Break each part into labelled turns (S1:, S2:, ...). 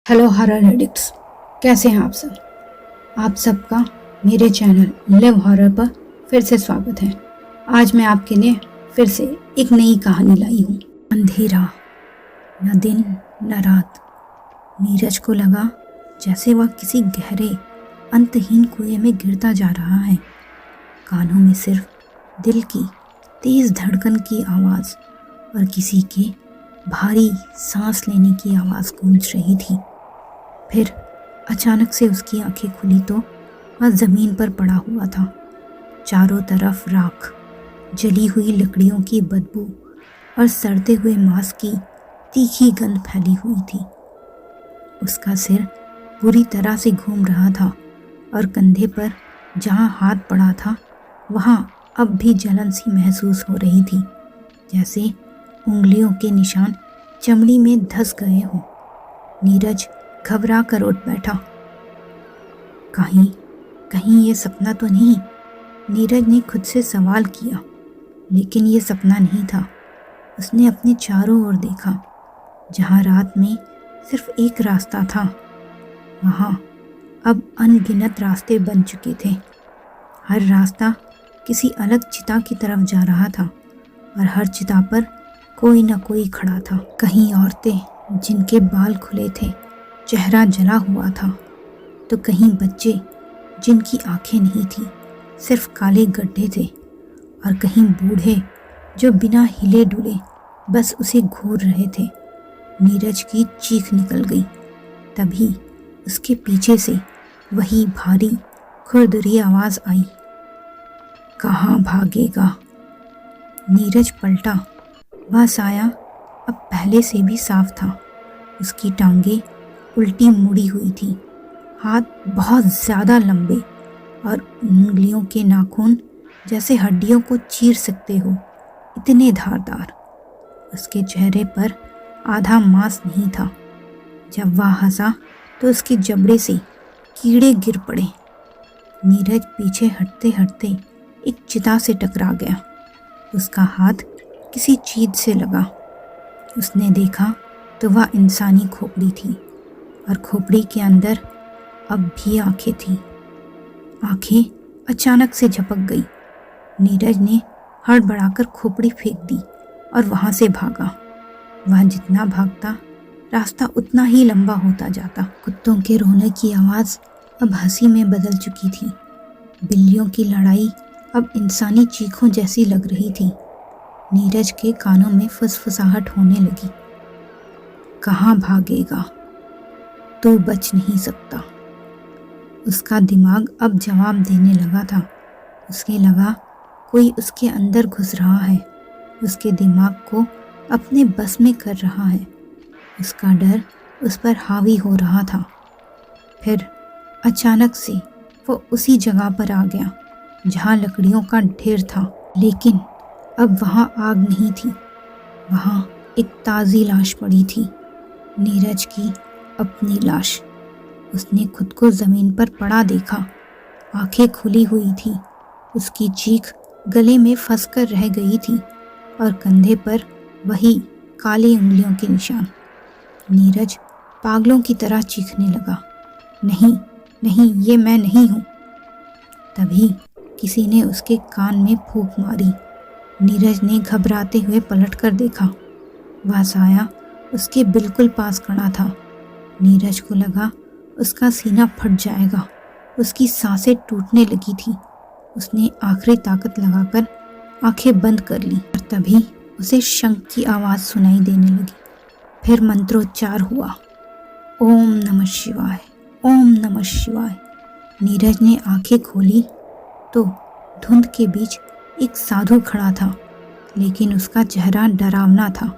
S1: Hello horror addicts, कैसे हैं आप सब। आप सबका मेरे चैनल लिव हॉरर पर फिर से स्वागत है। आज मैं आपके लिए फिर से एक नई कहानी लाई हूँ। अंधेरा, न दिन न रात। नीरज को लगा जैसे वह किसी गहरे अंतहीन कुएं में गिरता जा रहा है। कानों में सिर्फ दिल की तेज धड़कन की आवाज़ और किसी के भारी सांस लेने की आवाज़ गूंज रही थी। फिर अचानक से उसकी आंखें खुली तो वह ज़मीन पर पड़ा हुआ था। चारों तरफ राख, जली हुई लकड़ियों की बदबू और सड़ते हुए मांस की तीखी गंध फैली हुई थी। उसका सिर बुरी तरह से घूम रहा था और कंधे पर जहाँ हाथ पड़ा था वहाँ अब भी जलन सी महसूस हो रही थी, जैसे उंगलियों के निशान चमड़ी में धंस गए हों। नीरज घबरा कर उठ बैठा। कहीं ये सपना तो नहीं, नीरज ने खुद से सवाल किया। लेकिन ये सपना नहीं था। उसने अपने चारों ओर देखा। जहाँ रात में सिर्फ एक रास्ता था, वहाँ अब अनगिनत रास्ते बन चुके थे। हर रास्ता किसी अलग चिता की तरफ जा रहा था और हर चिता पर कोई न कोई खड़ा था। कहीं औरतें जिनके बाल खुले थे, चेहरा जला हुआ था, तो कहीं बच्चे जिनकी आंखें नहीं थी, सिर्फ काले गड्ढे थे, और कहीं बूढ़े जो बिना हिले डुले बस उसे घूर रहे थे। नीरज की चीख निकल गई। तभी उसके पीछे से वही भारी खुरदरी आवाज़ आई, कहाँ भागेगा। नीरज पलटा। वह साया अब पहले से भी साफ था। उसकी टांगें उल्टी मुड़ी हुई थी, हाथ बहुत ज़्यादा लंबे और उंगलियों के नाखून जैसे हड्डियों को चीर सकते हो, इतने धारदार। उसके चेहरे पर आधा मांस नहीं था। जब वह हंसा तो उसके जबड़े से कीड़े गिर पड़े। नीरज पीछे हटते हटते एक चिता से टकरा गया। उसका हाथ किसी चीज से लगा। उसने देखा तो वह इंसानी खोपड़ी थी और खोपड़ी के अंदर अब भी आंखें थीं। आंखें अचानक से झपक गई। नीरज ने हड़बड़ाकर खोपड़ी फेंक दी और वहाँ से भागा। वह जितना भागता, रास्ता उतना ही लंबा होता जाता। कुत्तों के रोने की आवाज़ अब हंसी में बदल चुकी थी। बिल्लियों की लड़ाई अब इंसानी चीखों जैसी लग रही थी। नीरज के कानों में फुसफुसाहट होने लगी, कहाँ भागेगा, तू बच नहीं सकता। उसका दिमाग अब जवाब देने लगा था। उसे लगा कोई उसके अंदर घुस रहा है, उसके दिमाग को अपने बस में कर रहा है। उसका डर उस पर हावी हो रहा था। फिर अचानक से वो उसी जगह पर आ गया जहाँ लकड़ियों का ढेर था, लेकिन अब वहाँ आग नहीं थी। वहाँ एक ताज़ी लाश पड़ी थी, नीरज की अपनी लाश। उसने खुद को ज़मीन पर पड़ा देखा। आंखें खुली हुई थी। उसकी चीख गले में फंसकर रह गई थी और कंधे पर वही काली उंगलियों के निशान। नीरज पागलों की तरह चीखने लगा, नहीं नहीं, ये मैं नहीं हूँ। तभी किसी ने उसके कान में फूंक मारी। नीरज ने घबराते हुए पलटकर देखा। वह साया उसके बिल्कुल पास खड़ा था। नीरज को लगा उसका सीना फट जाएगा। उसकी सांसें टूटने लगी थी। उसने आखिरी ताकत लगाकर आंखें बंद कर ली और तभी उसे शंख की आवाज़ सुनाई देने लगी। फिर मंत्रोच्चार हुआ, ओम नमः शिवाय, ओम नमः शिवाय। नीरज ने आंखें खोली तो धुंध के बीच एक साधु खड़ा था, लेकिन उसका चेहरा डरावना था।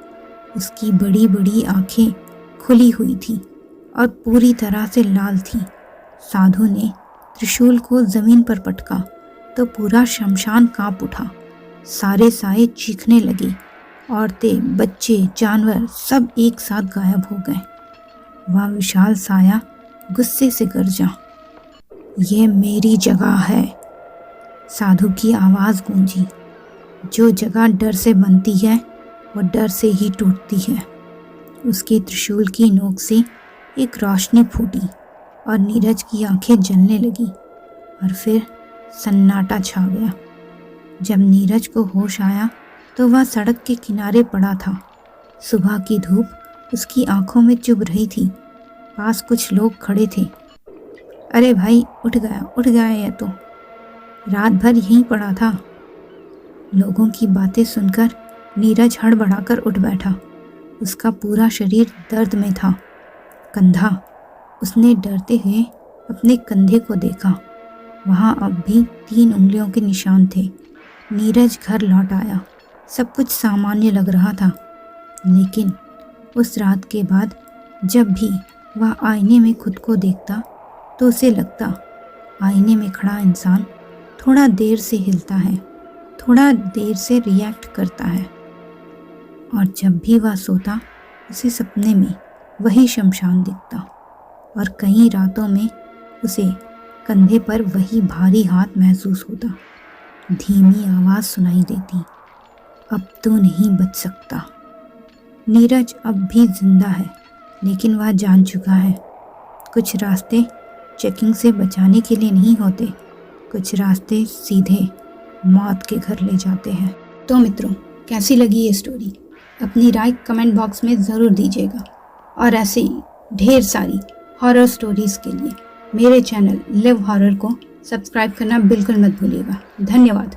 S1: उसकी बड़ी बड़ी आंखें खुली हुई थी और पूरी तरह से लाल थी। साधु ने त्रिशूल को जमीन पर पटका तो पूरा शमशान कांप उठा। सारे साए चीखने लगे। औरतें, बच्चे, जानवर सब एक साथ गायब हो गए। वह विशाल साया गुस्से से गरजा, ये मेरी जगह है। साधु की आवाज़ गूंजी, जो जगह डर से बनती है वो डर से ही टूटती है। उसके त्रिशूल की नोक से एक रोशनी फूटी और नीरज की आंखें जलने लगी और फिर सन्नाटा छा गया। जब नीरज को होश आया तो वह सड़क के किनारे पड़ा था। सुबह की धूप उसकी आंखों में चुभ रही थी। पास कुछ लोग खड़े थे। अरे भाई, उठ गया यह तो, रात भर यहीं पड़ा था। लोगों की बातें सुनकर नीरज हड़बड़ाकर उठ बैठा। उसका पूरा शरीर दर्द में था। कंधा, उसने डरते हुए अपने कंधे को देखा। वहाँ अब भी 3 उंगलियों के निशान थे। नीरज घर लौट आया। सब कुछ सामान्य लग रहा था, लेकिन उस रात के बाद जब भी वह आईने में खुद को देखता तो उसे लगता आईने में खड़ा इंसान थोड़ा देर से हिलता है, थोड़ा देर से रिएक्ट करता है। और जब भी वह सोता उसे सपने में वही शमशान दिखता और कई रातों में उसे कंधे पर वही भारी हाथ महसूस होता। धीमी आवाज़ सुनाई देती, अब तो नहीं बच सकता। नीरज अब भी जिंदा है, लेकिन वह जान चुका है कुछ रास्ते चेकिंग से बचाने के लिए नहीं होते, कुछ रास्ते सीधे मौत के घर ले जाते हैं। तो मित्रों, कैसी लगी ये स्टोरी? अपनी राय कमेंट बॉक्स में ज़रूर दीजिएगा और ऐसे ही ढेर सारी हॉरर स्टोरीज़ के लिए मेरे चैनल लिव हॉरर को सब्सक्राइब करना बिल्कुल मत भूलिएगा। धन्यवाद।